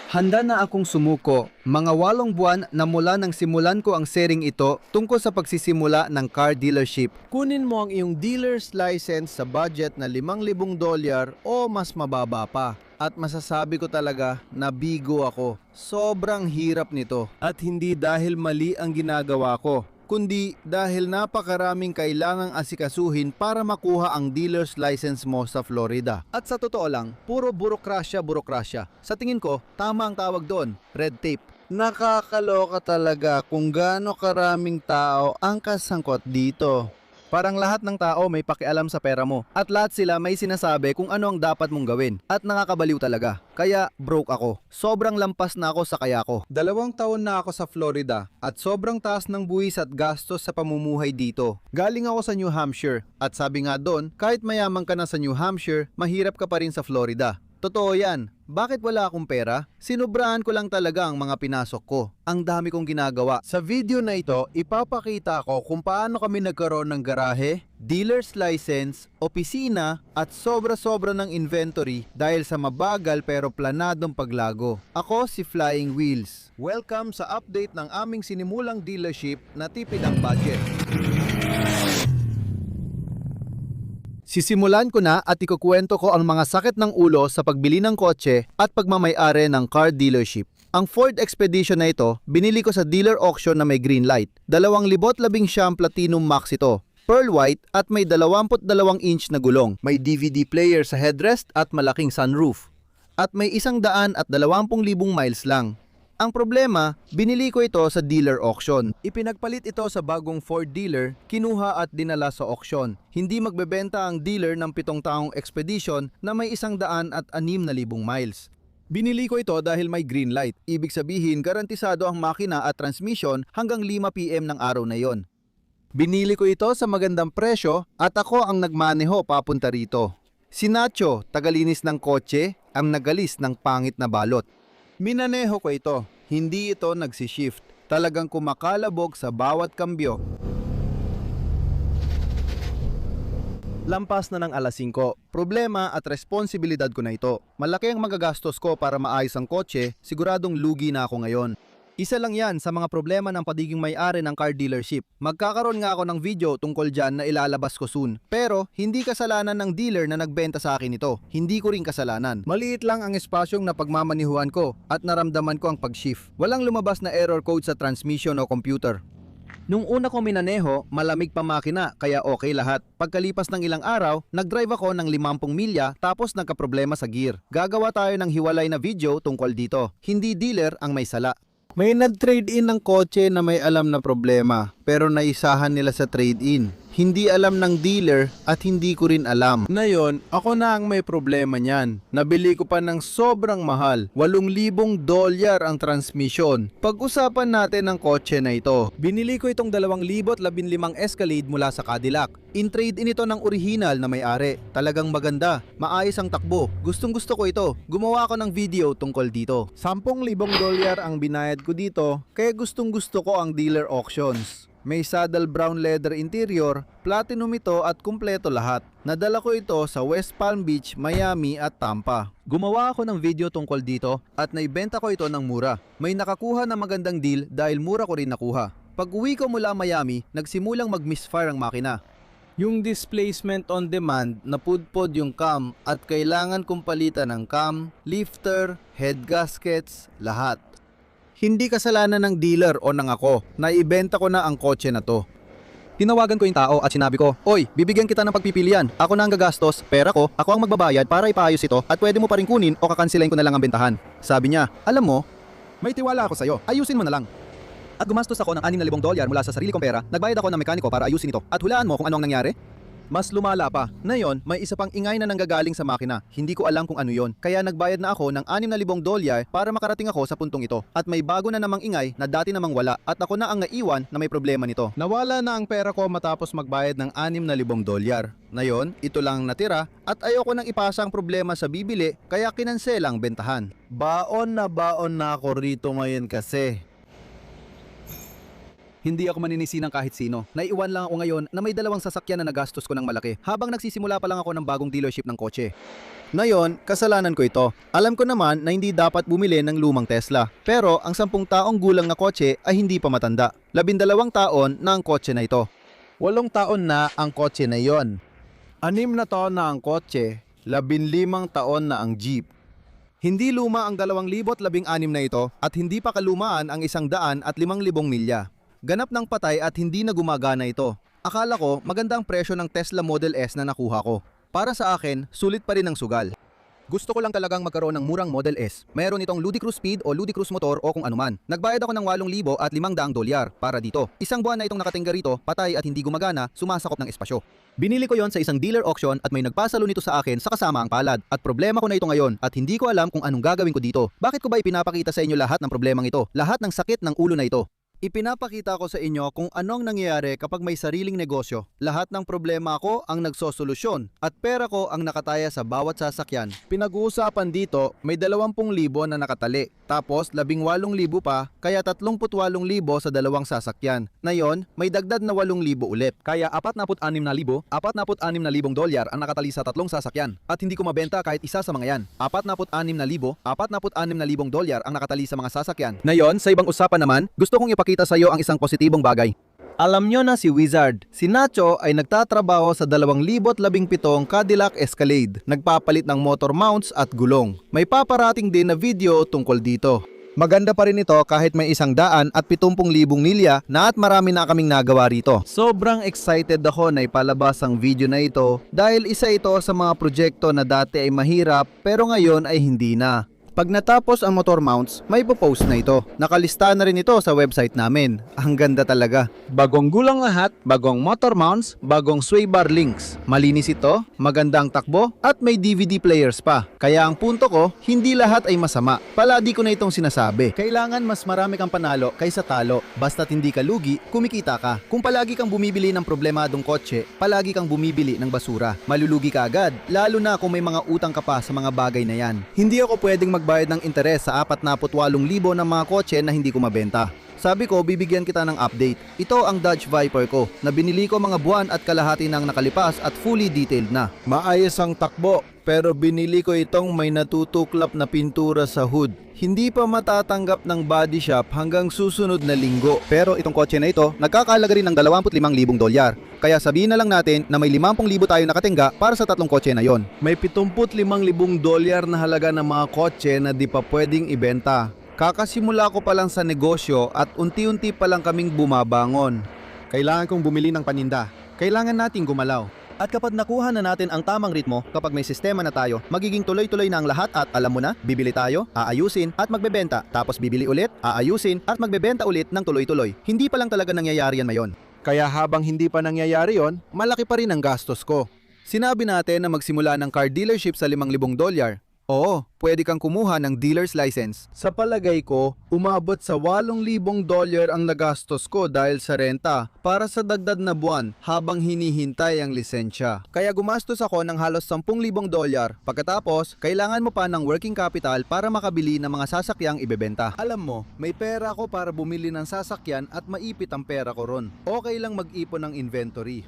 Handa na akong sumuko, mga 8 buwan na mula nang simulan ko ang sharing ito tungkol sa pagsisimula ng car dealership. Kunin mo ang iyong dealer's license sa budget na $5,000 o mas mababa pa. At masasabi ko talaga na bigo ako. Sobrang hirap nito. At hindi dahil mali ang ginagawa ko, kundi dahil napakaraming kailangang asikasuhin para makuha ang dealer's license mo sa Florida. At sa totoo lang, puro burokrasya. Sa tingin ko, tama ang tawag doon, red tape. Nakakaloka talaga kung gaano karaming tao ang kasangkot dito. Parang lahat ng tao may pakialam sa pera mo at lahat sila may sinasabi kung ano ang dapat mong gawin at nakakabaliw talaga. Kaya broke ako. Sobrang lampas na ako sa kaya ko. 2 taon na ako sa Florida at sobrang taas ng buwis at gastos sa pamumuhay dito. Galing ako sa New Hampshire at sabi nga doon, kahit mayaman ka na sa New Hampshire, mahirap ka pa rin sa Florida. Totoo yan. Bakit wala akong pera? Sinubrahan ko lang talaga ang mga pinasok ko. Ang dami kong ginagawa. Sa video na ito, ipapakita ko kung paano kami nagkaroon ng garahe, dealer's license, opisina, at sobra-sobra ng inventory dahil sa mabagal pero planadong paglago. Ako si Flying Wheels. Welcome sa update ng aming sinimulang dealership na tipid ang budget. Sisimulan ko na at ikukwento ko ang mga sakit ng ulo sa pagbili ng kotse at pagmamay-ari ng car dealership. Ang Ford Expedition na ito, binili ko sa dealer auction na may green light. 2019 Platinum Max ito. Pearl white at may 22-inch na gulong. May DVD player sa headrest at malaking sunroof. At may 120,000 miles lang. Ang problema, binili ko ito sa dealer auction. Ipinagpalit ito sa bagong Ford dealer, kinuha at dinala sa auction. Hindi magbebenta ang dealer ng 7 taong Expedition na may 106,000 miles. Binili ko ito dahil may green light. Ibig sabihin, garantisado ang makina at transmission hanggang 5 PM ng araw na yon. Binili ko ito sa magandang presyo at ako ang nagmaneho papunta rito. Si Nacho, tagalinis ng kotse, ang nagalis ng pangit na balot. Minaneho ko ito, hindi ito nagsishift. Talagang kumakalabog sa bawat kambyo. Lampas na ng alas 5. Problema at responsibilidad ko na ito. Malaki ang magagastos ko para maayos ang kotse, siguradong lugi na ako ngayon. Isa lang yan sa mga problema ng pagiging may-ari ng car dealership. Magkakaroon nga ako ng video tungkol dyan na ilalabas ko soon. Pero hindi kasalanan ng dealer na nagbenta sa akin ito. Hindi ko rin kasalanan. Maliit lang ang espasyong napagmamanihuan ko at naramdaman ko ang pag-shift. Walang lumabas na error code sa transmission o computer. Nung una ko minaneho, malamig pa makina kaya okay lahat. Pagkalipas ng ilang araw, nag-drive ako ng 50 milya tapos nagkaproblema sa gear. Gagawa tayo ng hiwalay na video tungkol dito. Hindi dealer ang may sala. May nag-trade in ng kotse na may alam na problema pero naisahan nila sa trade-in. Hindi alam ng dealer at hindi ko rin alam. Ngayon, ako na ang may problema niyan. Nabili ko pa ng sobrang mahal. $8,000 ang transmission. Pag-usapan natin ang kotse na ito. Binili ko itong 2015 Escalade mula sa Cadillac. In-trade-in ito ng original na may-ari. Talagang maganda. Maayos ang takbo. Gustong-gusto ko ito. Gumawa ako ng video tungkol dito. $10,000 ang binayad ko dito, kaya gustong-gusto ko ang dealer auctions. May saddle brown leather interior, platinum ito at kumpleto lahat. Nadala ko ito sa West Palm Beach, Miami at Tampa. Gumawa ako ng video tungkol dito at naibenta ko ito ng mura. May nakakuha na magandang deal dahil mura ko rin nakuha. Pag uwi ko mula Miami, nagsimulang mag-misfire ang makina. Yung displacement on demand, napudpod yung cam at kailangan kong palitan ng cam, lifter, head gaskets, lahat. Hindi kasalanan ng dealer o ng ako, naibenta ko na ang kotse na to. Tinawagan ko yung tao at sinabi ko, "Oy, bibigyan kita ng pagpipilian. Ako na ang gagastos, pera ko, ako ang magbabayad para ipaayos ito at pwede mo pa rin kunin o kakansilain ko na lang ang bentahan." Sabi niya, "Alam mo, may tiwala ako sa'yo, ayusin mo na lang." At gumastos ako ng $6,000 mula sa sarili kong pera, nagbayad ako ng mekaniko para ayusin ito. At hulaan mo kung ano ang nangyari? Mas lumala pa. Ngayon, may isa pang ingay na nanggagaling sa makina. Hindi ko alam kung ano yon. Kaya nagbayad na ako ng $6,000 para makarating ako sa puntong ito. At may bago na namang ingay na dati namang wala. At ako na ang naiwan na may problema nito. Nawala na ang pera ko matapos magbayad ng $6,000. Ngayon, ito lang natira at ayoko nang ipasa ang problema sa bibili kaya kinansel ang bentahan. Baon na ako rito ngayon kasi. Hindi ako maninisi ng kahit sino. Naiwan lang ako ngayon na may 2 sasakyan na nagastos ko ng malaki habang nagsisimula pa lang ako ng bagong dealership ng kotse. Ngayon, kasalanan ko ito. Alam ko naman na hindi dapat bumili ng lumang Tesla. Pero ang 10 taong gulang na kotse ay hindi pa matanda. 12 taon na ang kotse na ito. 8 taon na ang kotse na iyon. 6 na taon na ang kotse. 15 taon na ang jeep. Hindi luma ang 2016 na ito at hindi pa kalumaan ang 105,000 milya. Ganap ng patay at hindi na gumagana ito. Akala ko maganda ang presyo ng Tesla Model S na nakuha ko. Para sa akin, sulit pa rin ang sugal. Gusto ko lang talagang magkaroon ng murang Model S. Mayroon itong Ludicrous Speed o Ludicrous Motor o kung anuman. Nagbayad ako ng $8,500 para dito. Isang buwan na itong nakatingga rito, patay at hindi gumagana, sumasakop ng espasyo. Binili ko yon sa isang dealer auction at may nagpasalo nito sa akin sa kasama ang palad. At problema ko na ito ngayon at hindi ko alam kung anong gagawin ko dito. Bakit ko ba ipinapakita sa inyo lahat ng problemang ito? Lahat ng sakit ng ulo na ito. Ipinapakita ko sa inyo kung anong nangyayari kapag may sariling negosyo. Lahat ng problema ko ang nagsosolusyon at pera ko ang nakataya sa bawat sasakyan. Pinag-uusapan dito, may 20,000 na nakatali. Tapos 18,000 pa, kaya 38,000 sa dalawang sasakyan. Ngayon, may dagdag na 8,000 ulit. Kaya $46,000 $46,000 ang nakatali sa 3 sasakyan. At hindi ko mabenta kahit isa sa mga yan. $46,000 ang nakatali sa mga sasakyan. Ngayon, sa ibang usapan naman, gusto kong ipakita sa iyo ang isang positibong bagay. Alam nyo na si Wizard. Si Nacho ay nagtatrabaho sa 2017 Cadillac Escalade. Nagpapalit ng motor mounts at gulong. May paparating din na video tungkol dito. Maganda pa rin ito kahit may 170,000 milya na at marami na kaming nagawa rito. Sobrang excited ako na ipalabas ang video na ito dahil isa ito sa mga proyekto na dati ay mahirap pero ngayon ay hindi na. Pag natapos ang motor mounts, may popost na ito. Nakalista na rin ito sa website namin. Ang ganda talaga. Bagong gulang lahat, bagong motor mounts, bagong sway bar links. Malinis ito, magandang takbo, at may DVD players pa. Kaya ang punto ko, hindi lahat ay masama. Palagi ko na itong sinasabi. Kailangan mas marami kang panalo kaysa talo. Basta't hindi ka lugi, kumikita ka. Kung palagi kang bumibili ng problemadong kotse, palagi kang bumibili ng basura. Malulugi ka agad, lalo na kung may mga utang ka pa sa mga bagay na yan. Hindi ako pwedeng magbayad ng interes sa 48,000 ng mga kotse na hindi ko mabenta. Sabi ko, bibigyan kita ng update. Ito ang Dodge Viper ko na binili ko mga buwan at kalahati nang nakalipas at fully detailed na. Maayos ang takbo, pero binili ko itong may natutuklap na pintura sa hood. Hindi pa matatanggap ng body shop hanggang susunod na linggo. Pero itong kotse na ito, nagkakahalaga rin ng $25,000. Kaya sabihin na lang natin na may 50,000 tayo nakatingga para sa 3 kotse na yon. May $75,000 na halaga ng mga kotse na di pa pwedeng ibenta. Kakasimula ko pa lang sa negosyo at unti-unti pa lang kaming bumabangon. Kailangan kong bumili ng paninda. Kailangan nating gumalaw. At kapag nakuha na natin ang tamang ritmo, kapag may sistema na tayo, magiging tuloy-tuloy na ang lahat at alam mo na, bibili tayo, aayusin at magbebenta, tapos bibili ulit, aayusin at magbebenta ulit ng tuloy-tuloy. Hindi pa lang talaga nangyayari yan ngayon. Kaya habang hindi pa nangyayari yon, malaki pa rin ang gastos ko. Sinabi natin na magsimula ng car dealership sa $5,000. Oo, pwede kang kumuha ng dealer's license. Sa palagay ko, umabot sa $8,000 ang nagastos ko dahil sa renta para sa dagdag na buwan habang hinihintay ang lisensya. Kaya gumastos ako ng halos $10,000. Pagkatapos, kailangan mo pa ng working capital para makabili ng mga sasakyang ibebenta. Alam mo, may pera ko para bumili ng sasakyan at maipit ang pera ko ron. Okay lang mag-ipon ng inventory.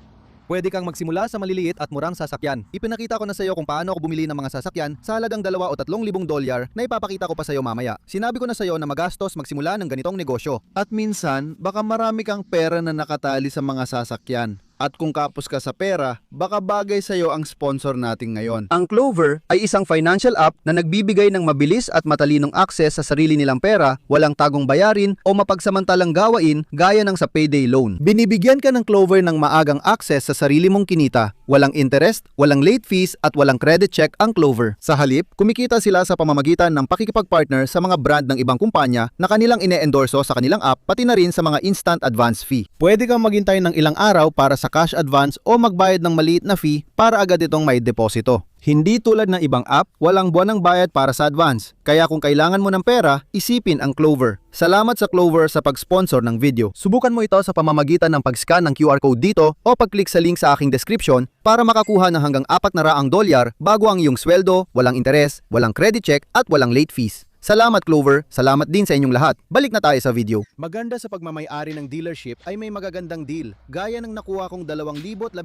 Pwede kang magsimula sa maliliit at murang sasakyan. Ipinakita ko na sa iyo kung paano ako bumili ng mga sasakyan sa halagang $2,000 o $3,000 na ipapakita ko pa sa iyo mamaya. Sinabi ko na sa iyo na magastos magsimula ng ganitong negosyo. At minsan, baka marami kang pera na nakatali sa mga sasakyan. At kung kapos ka sa pera, baka bagay sa iyo ang sponsor natin ngayon. Ang Clover ay isang financial app na nagbibigay ng mabilis at matalinong access sa sarili nilang pera, walang tagong bayarin o mapagsamantalang gawain gaya ng sa payday loan. Binibigyan ka ng Clover ng maagang access sa sarili mong kinita, walang interest, walang late fees at walang credit check ang Clover. Sa halip, kumikita sila sa pamamagitan ng pakikipag-partner sa mga brand ng ibang kumpanya na kanilang ine-endorso sa kanilang app pati na rin sa mga instant advance fee. Pwede kang maghintay ng ilang araw para sa cash advance o magbayad ng maliit na fee para agad itong may deposito. Hindi tulad ng ibang app, walang buwanang bayad para sa advance. Kaya kung kailangan mo ng pera, isipin ang Clover. Salamat sa Clover sa pag-sponsor ng video. Subukan mo ito sa pamamagitan ng pag-scan ng QR code dito o pag-click sa link sa aking description para makakuha ng hanggang $400 bago ang iyong sweldo, walang interes, walang credit check at walang late fees. Salamat Clover, salamat din sa inyong lahat. Balik na tayo sa video. Maganda sa pagmamay-ari ng dealership ay may magagandang deal, gaya ng nakuha kong 2,015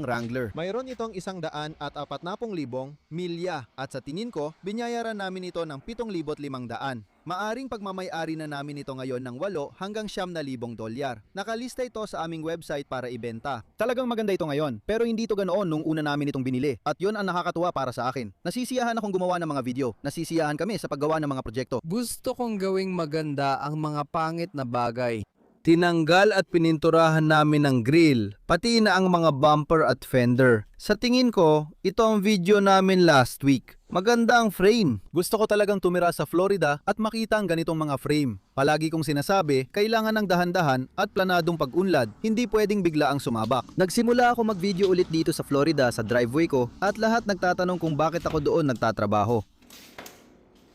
Wrangler. Mayroon itong 140,000 milya at sa tingin ko, binyayaran namin ito ng 7,500. Maaring pagmamay-ari na namin ito ngayon ng 8 hanggang $9,000. Nakalista ito sa aming website para ibenta. Talagang maganda ito ngayon, pero hindi ito ganoon nung una namin itong binili. At yun ang nakakatuwa para sa akin. Nasisiyahan akong gumawa ng mga video. Nasisiyahan kami sa paggawa ng mga proyekto. Gusto kong gawing maganda ang mga pangit na bagay. Tinanggal at pininturahan namin ng grill, pati na ang mga bumper at fender. Sa tingin ko, ito ang video namin last week. Maganda ang frame. Gusto ko talagang tumira sa Florida at makita ang ganitong mga frame. Palagi kong sinasabi, kailangan ng dahan-dahan at planadong pag-unlad, hindi pwedeng bigla ang sumabak. Nagsimula ako mag-video ulit dito sa Florida sa driveway ko at lahat nagtatanong kung bakit ako doon nagtatrabaho.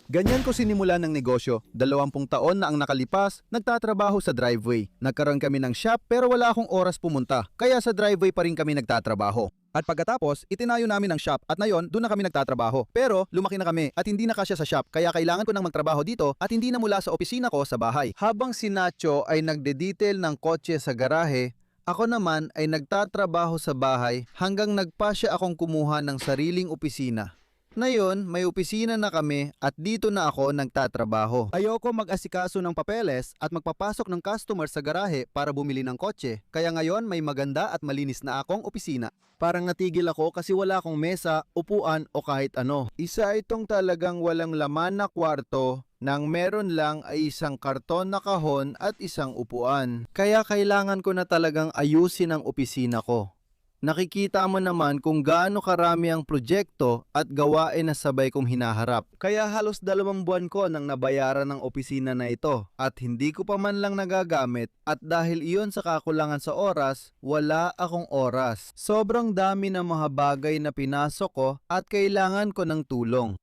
Ganyan ko sinimulan ng negosyo. 20 taon na ang nakalipas, nagtatrabaho sa driveway. Nagkaroon kami ng shop pero wala akong oras pumunta, kaya sa driveway pa rin kami nagtatrabaho. At pagkatapos, itinayo namin ang shop at ngayon doon na kami nagtatrabaho. Pero lumaki na kami at hindi na kasya sa shop kaya kailangan ko nang magtrabaho dito at hindi na mula sa opisina ko sa bahay. Habang si Nacho ay nagde-detail ng kotse sa garahe, ako naman ay nagtatrabaho sa bahay hanggang nagpasya akong kumuha ng sariling opisina. Ngayon, may opisina na kami at dito na ako nagtatrabaho. Ayoko mag-asikaso ng papeles at magpapasok ng customer sa garahe para bumili ng kotse. Kaya ngayon may maganda at malinis na akong opisina. Parang natigil ako kasi wala akong mesa, upuan o kahit ano. Isa itong talagang walang laman na kwarto nang meron lang ay isang karton na kahon at isang upuan. Kaya kailangan ko na talagang ayusin ang opisina ko. Nakikita mo naman kung gaano karami ang proyekto at gawain na sabay kong hinaharap. Kaya halos 2 buwan ko nang nabayaran ng opisina na ito at hindi ko pa man lang nagagamit at dahil iyon sa kakulangan sa oras, wala akong oras. Sobrang dami ng mga bagay na pinasok ko at kailangan ko ng tulong.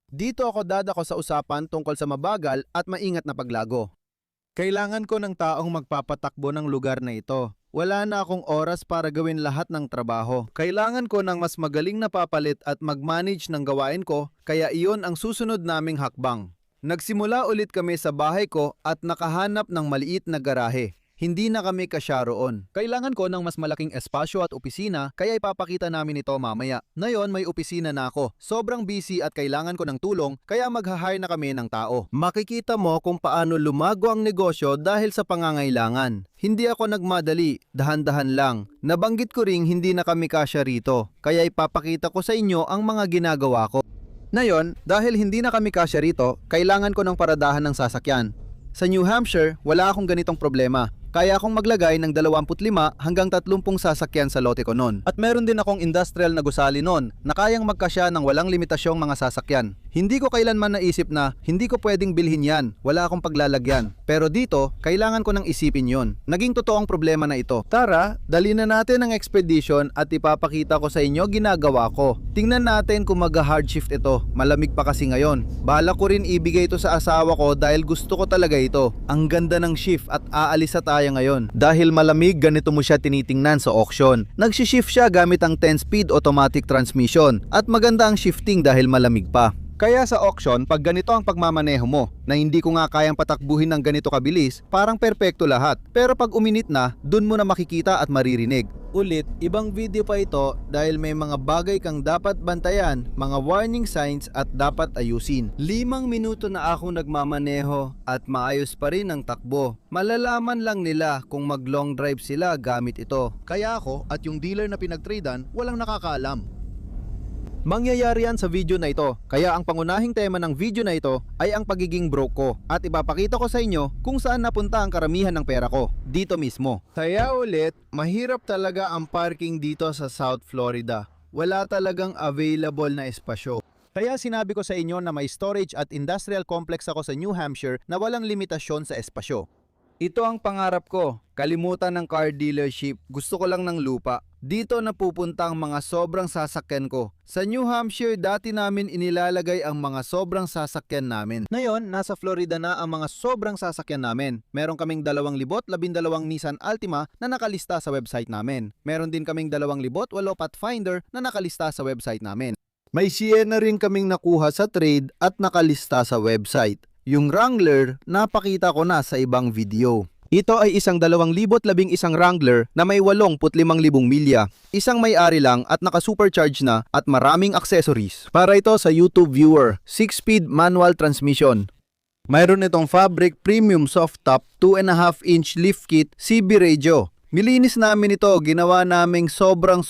Dito ako dadako sa usapan tungkol sa mabagal at maingat na paglago. Kailangan ko ng taong magpapatakbo ng lugar na ito. Wala na akong oras para gawin lahat ng trabaho. Kailangan ko ng mas magaling na papalit at mag-manage ng gawain ko, kaya iyon ang susunod naming hakbang. Nagsimula ulit kami sa bahay ko at nakahanap ng maliit na garahe. Hindi na kami kasya roon. Kailangan ko ng mas malaking espasyo at opisina kaya ipapakita namin ito mamaya. Ngayon may opisina na ako. Sobrang busy at kailangan ko ng tulong kaya mag-hire na kami ng tao. Makikita mo kung paano lumago ang negosyo dahil sa pangangailangan. Hindi ako nagmadali, dahan-dahan lang. Nabanggit ko ring hindi na kami kasya rito. Kaya ipapakita ko sa inyo ang mga ginagawa ko. Ngayon, dahil hindi na kami kasya rito, kailangan ko ng paradahan ng sasakyan. Sa New Hampshire, wala akong ganitong problema. Kaya akong maglagay ng 25 hanggang 30 sasakyan sa lote ko noon. At meron din akong industrial na gusali noon na kayang magkasya ng walang limitasyong mga sasakyan. Hindi ko kailanman naisip na hindi ko pwedeng bilhin yan, wala akong paglalagyan. Pero dito, kailangan ko nang isipin yon. Naging totoong problema na ito. Tara, dali na natin ang expedition at ipapakita ko sa inyo ginagawa ko. Tingnan natin kung mag-hard shift ito. Malamig pa kasi ngayon. Bala ko rin ibigay ito sa asawa ko dahil gusto ko talaga ito. Ang ganda ng shift at aalis sa tayo ngayon. Dahil malamig, ganito mo siya tinitingnan sa auction. Nagsi-shift siya gamit ang 10-speed automatic transmission at maganda ang shifting dahil malamig pa. Kaya sa auction, pag ganito ang pagmamaneho mo, na hindi ko nga kayang patakbuhin ng ganito kabilis, parang perpekto lahat. Pero pag uminit na, dun mo na makikita at maririnig. Ulit, ibang video pa ito dahil may mga bagay kang dapat bantayan, mga warning signs at dapat ayusin. 5 minuto na akong nagmamaneho at maayos pa rin ang takbo. Malalaman lang nila kung mag long drive sila gamit ito. Kaya ako at yung dealer na pinagtradean, walang nakakaalam. Mangyayari yan sa video na ito, kaya ang pangunahing tema ng video na ito ay ang pagiging broke ko at ipapakita ko sa inyo kung saan napunta ang karamihan ng pera ko, dito mismo. Kaya ulit, mahirap talaga ang parking dito sa South Florida. Wala talagang available na espasyo. Kaya sinabi ko sa inyo na may storage at industrial complex ako sa New Hampshire na walang limitasyon sa espasyo. Ito ang pangarap ko, kalimutan ng car dealership, gusto ko lang ng lupa. Dito napupunta ang mga sobrang sasakyan ko. Sa New Hampshire, dati namin inilalagay ang mga sobrang sasakyan namin. Ngayon, nasa Florida na ang mga sobrang sasakyan namin. Meron kaming 2,012 Nissan Altima na nakalista sa website namin. Meron din kaming 2,008 Pathfinder na nakalista sa website namin. May Sienna rin kaming nakuha sa trade at nakalista sa website. Yung Wrangler, napakita ko na sa ibang video. Ito ay isang 2011 Wrangler na may 85,000 milya. Isang may-ari lang at naka-supercharge na at maraming accessories. Para ito sa YouTube viewer, 6-speed manual transmission. Mayroon itong fabric premium soft top 2.5-inch lift kit CB radio. Milinis namin ito, ginawa naming sobrang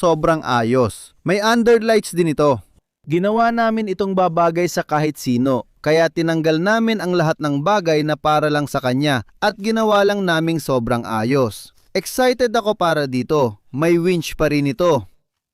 ayos. May underlights din ito. Ginawa namin itong babagay sa kahit sino, kaya tinanggal namin ang lahat ng bagay na para lang sa kanya at ginawa lang naming sobrang ayos. Excited ako para dito, may winch pa rin ito.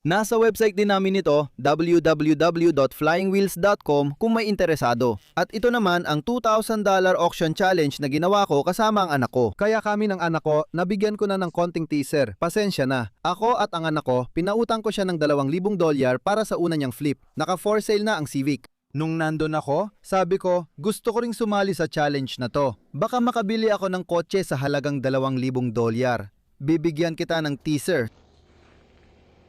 Nasa website din namin ito, www.flyingwheels.com kung may interesado. At ito naman ang $2,000 auction challenge na ginawa ko kasama ang anak ko. Kaya kami ng anak ko, nabigyan ko na ng konting teaser. Pasensya na. Ako at ang anak ko, pinautang ko siya ng $2,000 para sa una niyang flip. Naka-for sale na ang Civic. Nung nandun ako, sabi ko, gusto ko ring sumali sa challenge na to. Baka makabili ako ng kotse sa halagang $2,000. Bibigyan kita ng teaser.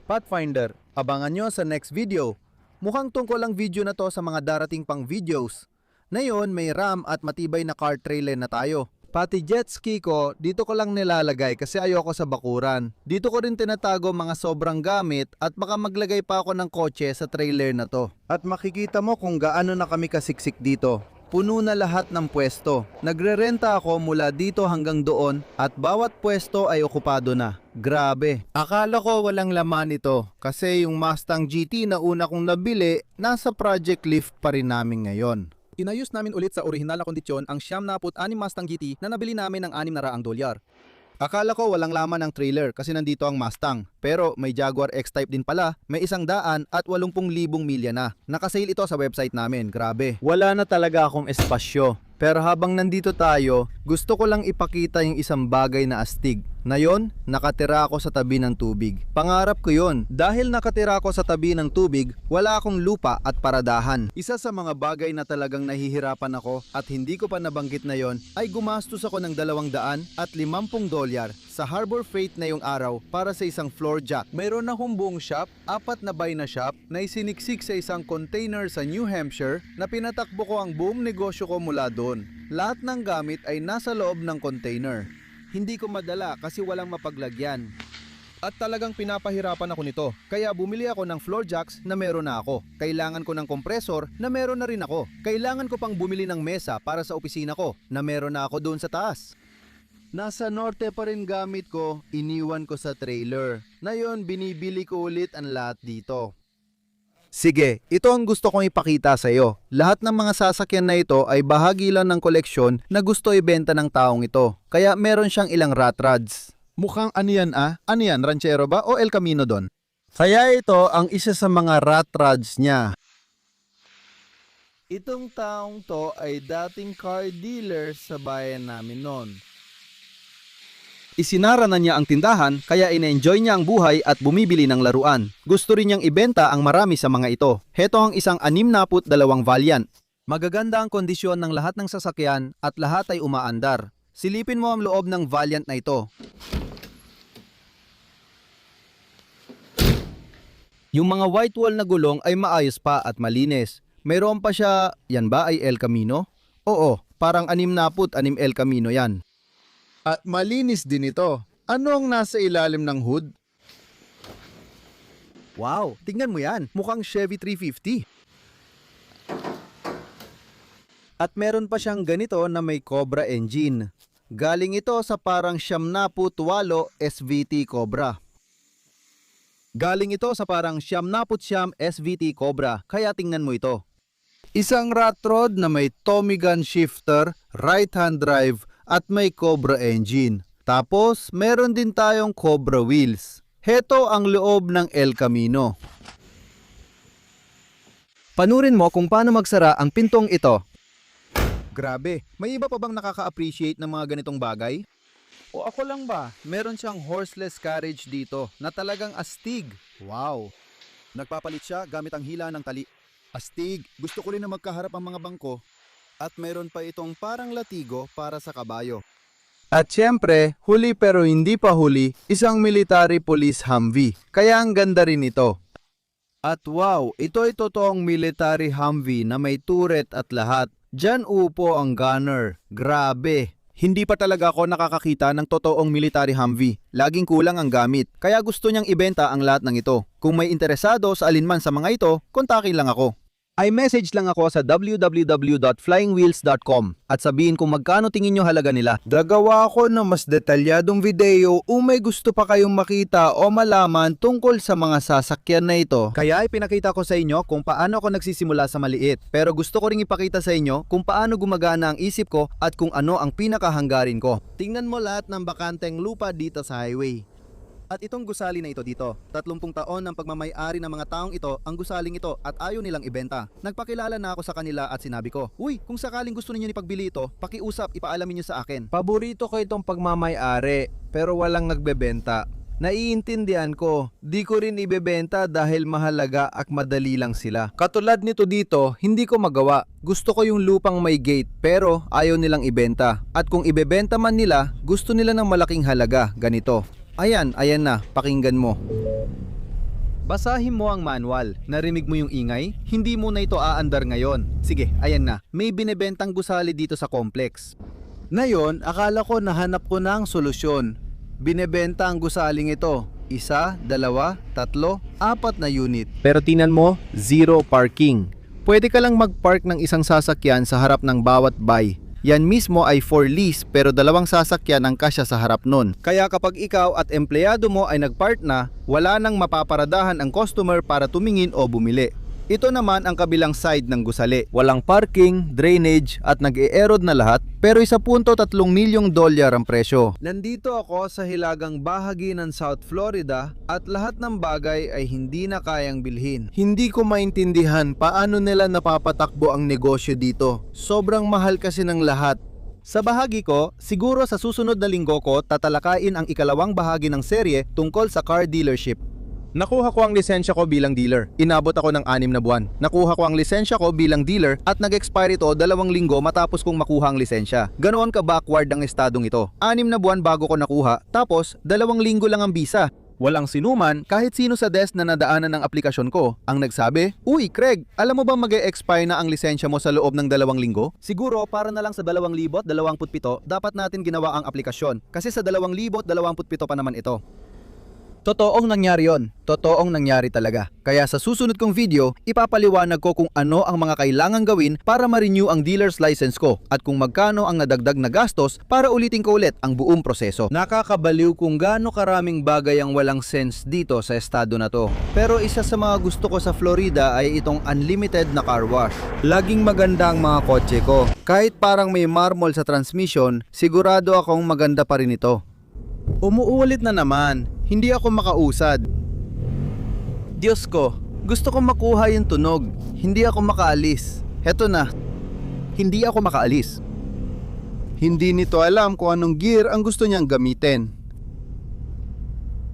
Pathfinder, abangan nyo sa next video. Mukhang tungkol ang video na to sa mga darating pang videos. Ngayon, may RAM at matibay na car trailer na tayo. Pati jet ski ko, dito ko lang nilalagay kasi ayoko sa bakuran. Dito ko rin tinatago mga sobrang gamit at baka maglagay pa ako ng kotse sa trailer na to. At makikita mo kung gaano na kami kasiksik dito. Puno na lahat ng pwesto. Nagrerenta ako mula dito hanggang doon at bawat pwesto ay okupado na. Grabe. Akala ko walang laman ito kasi yung Mustang GT na una kong nabili, nasa project lift pa rin namin ngayon. Inayos namin ulit sa orihinal na kondisyon ang 76 Mustang GT na nabili namin ng $600. Akala ko walang laman ng trailer kasi nandito ang Mustang. Pero may Jaguar X-Type din pala, may 100 at 80,000 milya na. Nakasale ito sa website namin, grabe. Wala na talaga akong espasyo. Pero habang nandito tayo, gusto ko lang ipakita yung isang bagay na astig. Na yon, nakatira ako sa tabi ng tubig. Pangarap ko yon. Dahil nakatira ako sa tabi ng tubig, wala akong lupa at paradahan. Isa sa mga bagay na talagang nahihirapan ako at hindi ko pa nabanggit na yon ay gumastos ako ng $250 sa Harbor Freight na yung araw para sa isang floor jack. Mayroon akong buong shop, 4 na bay na shop na isiniksik sa isang container sa New Hampshire na pinatakbo ko ang buong negosyo ko mula doon. Lahat ng gamit ay nasa loob ng container. Hindi ko madala kasi walang mapaglagyan. At talagang pinapahirapan ako nito. Kaya bumili ako ng floor jacks na meron na ako. Kailangan ko ng kompresor na meron na rin ako. Kailangan ko pang bumili ng mesa para sa opisina ko na meron na ako doon sa taas. Nasa norte pa rin gamit ko, iniwan ko sa trailer. Ngayon binibili ko ulit ang lahat dito. Sige, ito ang gusto kong ipakita sa iyo. Lahat ng mga sasakyan na ito ay bahagi lang ng koleksyon na gusto ibenta ng taong ito. Kaya meron siyang ilang rat rods. Mukhang ano yan Ano yan, ranchero ba o El Camino doon? Kaya ito ang isa sa mga rat rods niya. Itong taong to ay dating car dealer sa bayan namin noon. Isinara na niya ang tindahan kaya ina-enjoy niya ang buhay at bumibili ng laruan. Gusto rin niyang ibenta ang marami sa mga ito. Heto ang isang 62 Valiant. Magaganda ang kondisyon ng lahat ng sasakyan at lahat ay umaandar. Silipin mo ang loob ng Valiant na ito. Yung mga white wall na gulong ay maayos pa at malinis. Mayroon pa siya, yan ba ay El Camino? Oo, parang 66 El Camino yan. At malinis din ito. Ano ang nasa ilalim ng hood? Wow, tingnan mo yan. Mukhang Chevy 350. At meron pa siyang ganito na may Cobra engine. Galing ito sa parang 78 SVT Cobra. Galing ito sa parang 79 SVT Cobra, kaya tingnan mo ito. Isang rat rod na may Tommy gun shifter, right-hand drive, at may Cobra engine. Tapos, meron din tayong Cobra wheels. Heto ang loob ng El Camino. Panurin mo kung paano magsara ang pintong ito. Grabe, may iba pa bang nakaka-appreciate ng mga ganitong bagay? O ako lang ba? Meron siyang horseless carriage dito na talagang astig. Wow! Nagpapalit siya gamit ang hila ng tali. Astig, gusto ko rin na magkaharap ang mga bangko. At meron pa itong parang latigo para sa kabayo. At syempre, huli pero hindi pa huli, isang military police Humvee. Kaya ang ganda rin ito. At wow, ito ay totoong military Humvee na may turret at lahat. Diyan upo ang gunner. Grabe. Hindi pa talaga ako nakakakita ng totoong military Humvee. Laging kulang ang gamit. Kaya gusto niyang ibenta ang lahat ng ito. Kung may interesado sa alinman sa mga ito, kontakin lang ako. Ay message lang ako sa www.flyingwheels.com at sabihin kung magkano tingin nyo halaga nila. Gagawa ako ng mas detalyadong video kung may gusto pa kayong makita o malaman tungkol sa mga sasakyan na ito. Kaya ipinakita ko sa inyo kung paano ako nagsisimula sa maliit. Pero gusto ko ring ipakita sa inyo kung paano gumagana ang isip ko at kung ano ang pinakahanggarin ko. Tingnan mo lahat ng bakanteng lupa dito sa highway. At itong gusali na ito dito, 30 taon ng pagmamay-ari ng mga taong ito ang gusaling ito at ayaw nilang ibenta. Nagpakilala na ako sa kanila at sinabi ko, "Uy, kung sakaling gusto niyo ipagbili ito, pakiusap, ipaalamin niyo sa akin." Paborito ko itong pagmamay-ari pero walang nagbebenta. Naiintindihan ko, di ko rin ibebenta dahil mahalaga at madali lang sila. Katulad nito dito, hindi ko magawa. Gusto ko yung lupang may gate pero ayaw nilang ibenta. At kung ibebenta man nila, gusto nila ng malaking halaga, ganito. Ayan na, pakinggan mo. Basahin mo ang manual. Narinig mo yung ingay? Hindi mo na ito aandar ngayon. Sige, ayan na. May binebentang gusali dito sa complex. Ngayon, akala ko nahanap ko na ang solusyon. Binebenta ang gusaling ito. 1, 2, 3, 4 na unit. Pero tinan mo, zero parking. Pwede ka lang mag-park ng isang sasakyan sa harap ng bawat bay. Yan mismo ay for lease pero 2 sasakyan ang kasya sa harap nun. Kaya kapag ikaw at empleyado mo ay nag-park na, wala nang mapaparadahan ang customer para tumingin o bumili. Ito naman ang kabilang side ng gusali. Walang parking, drainage at nag-e-erod na lahat pero $1.3 milyong ang presyo. Nandito ako sa hilagang bahagi ng South Florida at lahat ng bagay ay hindi na kayang bilhin. Hindi ko maintindihan paano nila napapatakbo ang negosyo dito. Sobrang mahal kasi ng lahat. Sa bahagi ko, siguro sa susunod na linggo ko tatalakayin ang ikalawang bahagi ng serye tungkol sa car dealership. Nakuha ko ang lisensya ko bilang dealer. Inabot ako ng 6 na buwan. Nakuha ko ang lisensya ko bilang dealer at nag-expire ito 2 linggo matapos kong makuha ang lisensya. Ganoon ka backward ang estadong ito. 6 na buwan bago ko nakuha, tapos 2 linggo lang ang visa. Walang sinuman, kahit sino sa desk na nadaanan ng aplikasyon ko, ang nagsabi, "Uy, Craig, alam mo ba mag-e-expire na ang lisensya mo sa loob ng 2 linggo?" Siguro para na lang sa 2027 dapat natin ginawa ang aplikasyon kasi sa 2027 pa naman ito. Totoong nangyari yon. Totoong nangyari talaga. Kaya sa susunod kong video, ipapaliwanag ko kung ano ang mga kailangang gawin para ma-renew ang dealer's license ko at kung magkano ang nadagdag na gastos para ulitin ko ulit ang buong proseso. Nakakabaliw kung gaano karaming bagay ang walang sense dito sa estado na to. Pero isa sa mga gusto ko sa Florida ay itong unlimited na car wash. Laging maganda ang mga kotse ko. Kahit parang may marmol sa transmission, sigurado akong maganda pa rin ito. Umuulit na naman, hindi ako makausad. Diyos ko, gusto kong makuha yung tunog, hindi ako makaalis. Heto na, Hindi ako makaalis. hindi nito alam kung anong gear ang gusto niyang gamitin.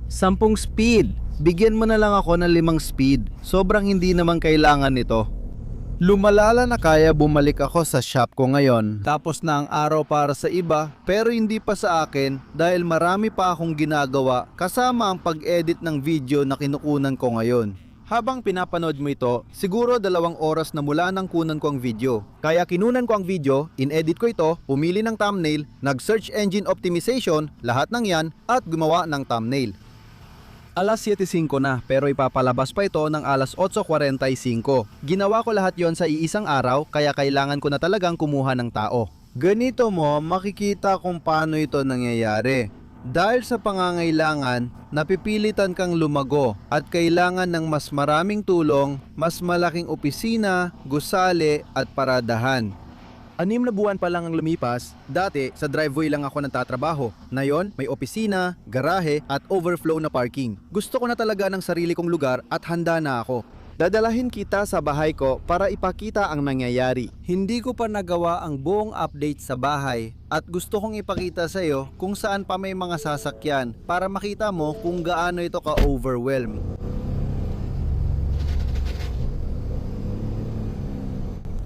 10 speed. Bigyan mo na lang ako ng 5 speed. Sobrang hindi naman kailangan nito. Lumalala na kaya bumalik ako sa shop ko ngayon. Tapos na ang araw para sa iba, pero hindi pa sa akin dahil marami pa akong ginagawa kasama ang pag-edit ng video na kinukunan ko ngayon. Habang pinapanood mo ito, siguro 2 oras na mula nang kunan ko ang video. Kaya kinunan ko ang video, in-edit ko ito, pumili ng thumbnail, nag-search engine optimization, lahat ng yan, at gumawa ng thumbnail. Alas 7:05 na pero ipapalabas pa ito ng alas 8:45. Ginawa ko lahat yon sa iisang araw kaya kailangan ko na talagang kumuha ng tao. Ganito mo, makikita kung paano ito nangyayari. Dahil sa pangangailangan, napipilitan kang lumago at kailangan ng mas maraming tulong, mas malaking opisina, gusali at paradahan. 6 na buwan pa lang ang lumipas, dati sa driveway lang ako nagtatrabaho. Ngayon, may opisina, garahe at overflow na parking. Gusto ko na talaga ng sarili kong lugar at handa na ako. Dadalahin kita sa bahay ko para ipakita ang nangyayari. Hindi ko pa nagawa ang buong update sa bahay at gusto kong ipakita sa iyo kung saan pa may mga sasakyan para makita mo kung gaano ito ka-overwhelm.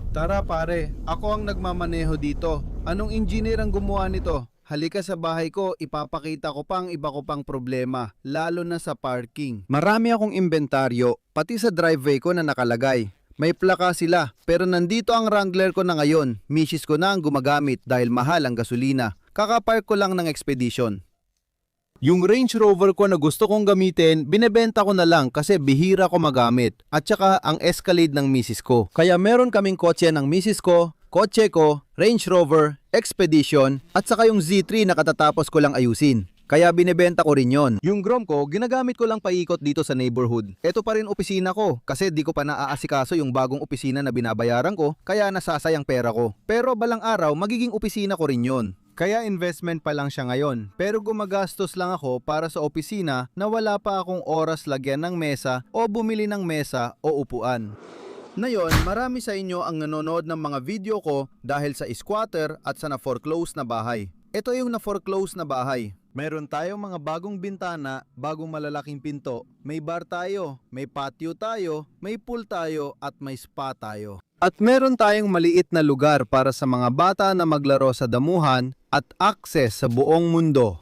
Tara pare, ako ang nagmamaneho dito. Anong engineer ang gumawa nito? Halika sa bahay ko, ipapakita ko pang iba ko pang problema, lalo na sa parking. Marami akong inventaryo, pati sa driveway ko na nakalagay. May plaka sila, pero nandito ang Wrangler ko na ngayon. Misis ko na ang gumagamit dahil mahal ang gasolina. Kakapark ko lang ng Expedition. Yung Range Rover ko na gusto kong gamitin, binebenta ko na lang kasi bihira ko magamit. At saka ang Escalade ng misis ko. Kaya meron kaming kotse ng misis ko, kotse ko, Range Rover, Expedition, at saka yung Z3 na katatapos ko lang ayusin. Kaya binebenta ko rin yon. Yung Grom ko, ginagamit ko lang paikot dito sa neighborhood. Ito pa rin opisina ko kasi di ko pa naaasikaso yung bagong opisina na binabayaran ko, kaya nasasayang pera ko. Pero balang araw, magiging opisina ko rin yon. Kaya investment pa lang siya ngayon, pero gumagastos lang ako para sa opisina na wala pa akong oras lagyan ng mesa o bumili ng mesa o upuan. Ngayon, marami sa inyo ang nanonood ng mga video ko dahil sa squatter at sa na-foreclose na bahay. Ito yung na-foreclose na bahay. Meron tayong mga bagong bintana, bagong malalaking pinto, may bar tayo, may patio tayo, may pool tayo at may spa tayo. At meron tayong maliit na lugar para sa mga bata na maglaro sa damuhan at access sa buong mundo.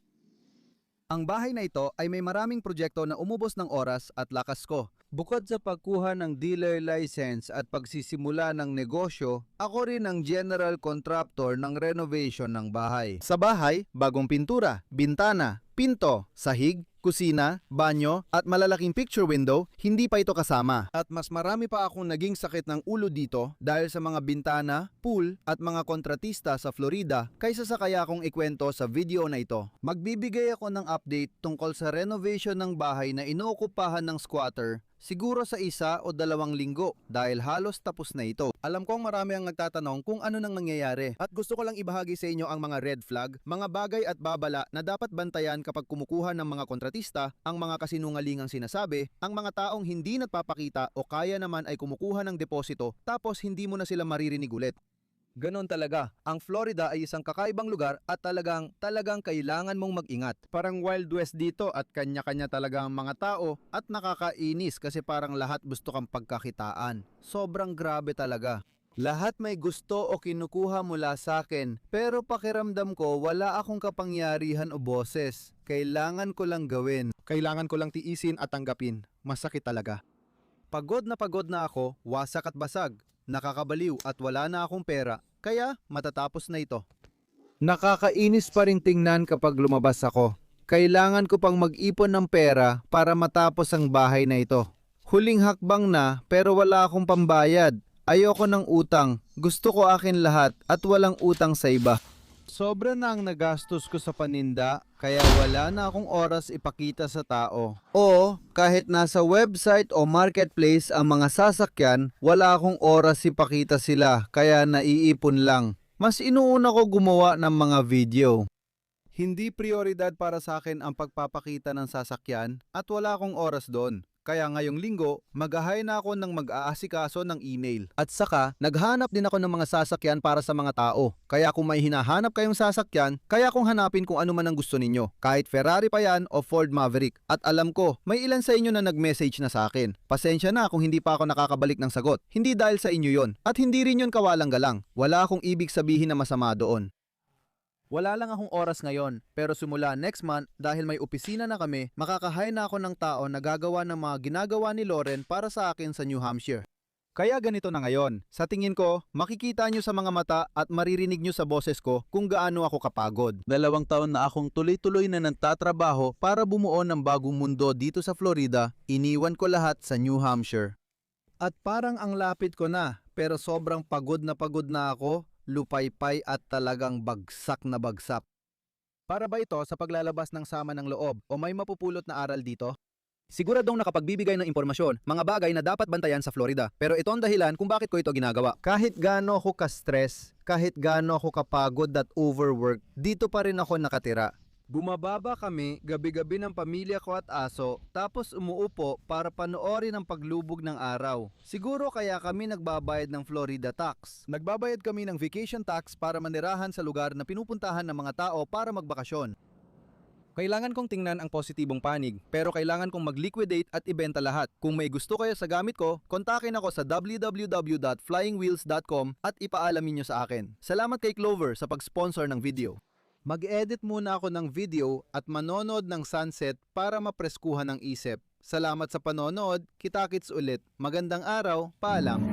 Ang bahay na ito ay may maraming proyekto na umubos ng oras at lakas ko. Bukod sa pagkuha ng dealer license at pagsisimula ng negosyo, ako rin ang general contractor ng renovation ng bahay. Sa bahay, bagong pintura, bintana, pinto, sahig, kusina, banyo, at malalaking picture window, hindi pa ito kasama. At mas marami pa akong naging sakit ng ulo dito dahil sa mga bintana, pool, at mga kontratista sa Florida kaysa sa kaya kong ikwento sa video na ito. Magbibigay ako ng update tungkol sa renovation ng bahay na inookupahan ng squatter siguro sa 1 o 2 linggo dahil halos tapos na ito. Alam kong marami ang nagtatanong kung ano nang nangyayari at gusto ko lang ibahagi sa inyo ang mga red flag, mga bagay at babala na dapat bantayan kapag kumukuha ng mga kontratista, ang mga kasinungalingang sinasabi, ang mga taong hindi nagpapakita o kaya naman ay kumukuha ng deposito tapos hindi mo na sila maririnig ulit. Ganon talaga. Ang Florida ay isang kakaibang lugar at talagang kailangan mong mag-ingat. Parang Wild West dito at kanya-kanya talaga ang mga tao at nakakainis kasi parang lahat gusto kang pagkakitaan. Sobrang grabe talaga. Lahat may gusto o kinukuha mula sa akin, pero pakiramdam ko wala akong kapangyarihan o boses. Kailangan ko lang gawin. Kailangan ko lang tiisin at tanggapin. Masakit talaga. Pagod na ako, wasak at basag. Nakakabaliw at wala na akong pera, kaya matatapos na ito. Nakakainis pa rin tingnan kapag lumabas ako. Kailangan ko pang mag-ipon ng pera para matapos ang bahay na ito. Huling hakbang na pero wala akong pambayad. Ayoko ng utang, gusto ko akin lahat at walang utang sa iba. Sobra na ang nagastos ko sa paninda, kaya wala na akong oras ipakita sa tao. O kahit nasa website o marketplace ang mga sasakyan, wala akong oras ipakita sila, kaya naiipon lang. Mas inuuna ko gumawa ng mga video. Hindi prioridad para sa akin ang pagpapakita ng sasakyan at wala akong oras doon. Kaya ngayong linggo, mag-ahay na ako ng mag-aasikaso ng email. At saka, naghanap din ako ng mga sasakyan para sa mga tao. Kaya kung may hinahanap kayong sasakyan, kaya kong hanapin kung ano man ang gusto ninyo. Kahit Ferrari pa yan o Ford Maverick. At alam ko, may ilan sa inyo na nag-message na sa akin. Pasensya na kung hindi pa ako nakakabalik ng sagot. Hindi dahil sa inyo yon. At hindi rin yon kawalang-galang. Wala akong ibig sabihin na masama doon. Wala lang akong oras ngayon, pero simula next month, dahil may opisina na kami, makakahay na ako ng tao na gagawa ng mga ginagawa ni Lauren para sa akin sa New Hampshire. Kaya ganito na ngayon. Sa tingin ko, makikita nyo sa mga mata at maririnig nyo sa boses ko kung gaano ako kapagod. 2 taon na akong tuloy-tuloy na nagtatrabaho para bumuo ng bagong mundo dito sa Florida, iniwan ko lahat sa New Hampshire. At parang ang lapit ko na, pero sobrang pagod na ako, lupaypay at talagang bagsak na bagsak. Para ba ito sa paglalabas ng sama ng loob o may mapupulot na aral dito? Siguradong nakapagbibigay ng impormasyon, mga bagay na dapat bantayan sa Florida. Pero ito ang dahilan kung bakit ko ito ginagawa. Kahit gaano ako ka-stress, kahit gaano ako kapagod at overwork, dito pa rin ako nakatira. Bumababa kami gabi-gabi ng pamilya ko at aso, tapos umuupo para panoorin ang paglubog ng araw. Siguro kaya kami nagbabayad ng Florida tax. Nagbabayad kami ng vacation tax para manirahan sa lugar na pinupuntahan ng mga tao para magbakasyon. Kailangan kong tingnan ang positibong panig, pero kailangan kong mag-liquidate at ibenta lahat. Kung may gusto kayo sa gamit ko, kontakin ako sa www.flyingwheels.com at ipaalamin nyo sa akin. Salamat kay Clover sa pag-sponsor ng video. Mag-edit muna ako ng video at manonood ng sunset para mapreskuhan ang isip. Salamat sa panonood, kita-kits ulit. Magandang araw, paalam.